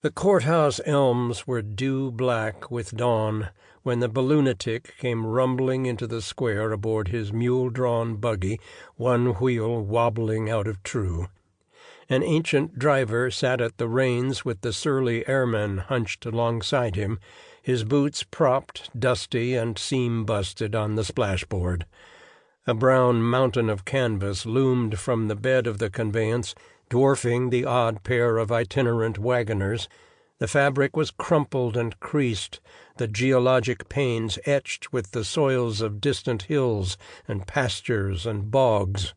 The courthouse elms were dew-black with dawn when the balloonitic came rumbling into the square aboard his mule-drawn buggy, one wheel wobbling out of true. An ancient driver sat at the reins with the surly airman hunched alongside him, his boots propped, dusty and seam-busted on the splashboard. A brown mountain of canvas loomed from the bed of the conveyance, dwarfing the odd pair of itinerant wagoners. The fabric was crumpled and creased, the geologic panes etched with the soils of distant hills and pastures and bogs.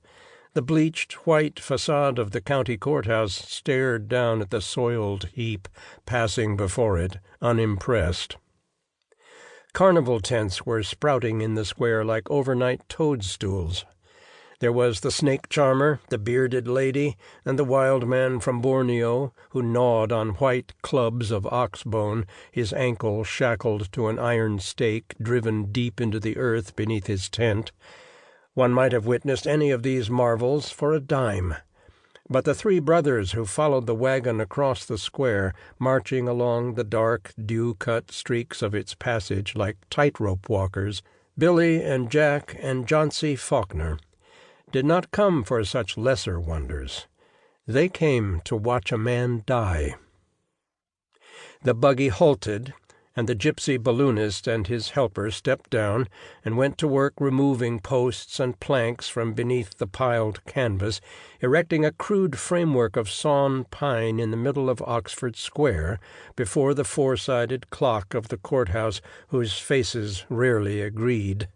The bleached white facade of the county courthouse stared down at the soiled heap passing before it, unimpressed. Carnival tents were sprouting in the square like overnight toadstools. There was the snake charmer, the bearded lady, and the wild man from Borneo, who gnawed on white clubs of ox-bone, his ankle shackled to an iron stake driven deep into the earth beneath his tent. One might have witnessed any of these marvels for a dime. But the three brothers who followed the wagon across the square, marching along the dark, dew-cut streaks of its passage like tightrope walkers, Billy and Jack and Johnsy Faulkner, did not come for such lesser wonders. They came to watch a man die. The buggy halted, and the gypsy balloonist and his helper stepped down and went to work removing posts and planks from beneath the piled canvas, erecting a crude framework of sawn pine in the middle of Oxford Square, before the four-sided clock of the courthouse whose faces rarely agreed.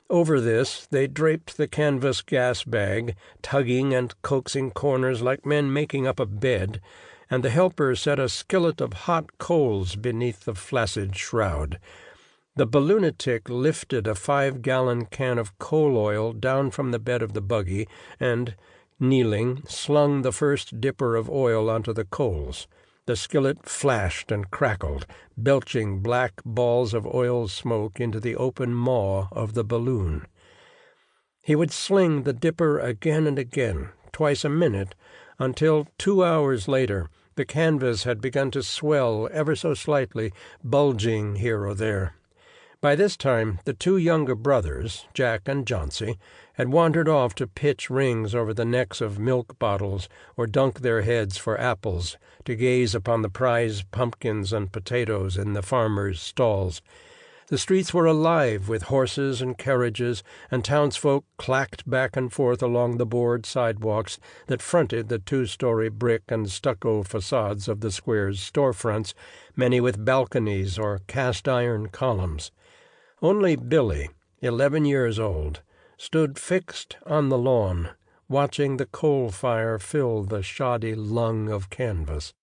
Over this they draped the canvas gas bag, tugging and coaxing corners like men making up a bed, and the helper set a skillet of hot coals beneath the flaccid shroud. The balloonatic lifted a 5-gallon can of coal oil down from the bed of the buggy and, kneeling, slung the first dipper of oil onto the coals. The skillet flashed and crackled, belching black balls of oil smoke into the open maw of the balloon. He would sling the dipper again and again, twice a minute, until 2 hours later the canvas had begun to swell ever so slightly, bulging here or there. By this time the two younger brothers, Jack and Johnsy, had wandered off to pitch rings over the necks of milk bottles or dunk their heads for apples, to gaze upon the prize pumpkins and potatoes in the farmers' stalls. The streets were alive with horses and carriages, and townsfolk clacked back and forth along the board sidewalks that fronted the 2-story brick and stucco facades of the square's storefronts, many with balconies or cast-iron columns. Only Billy, 11 years old, stood fixed on the lawn, watching the coal fire fill the shoddy lung of canvas.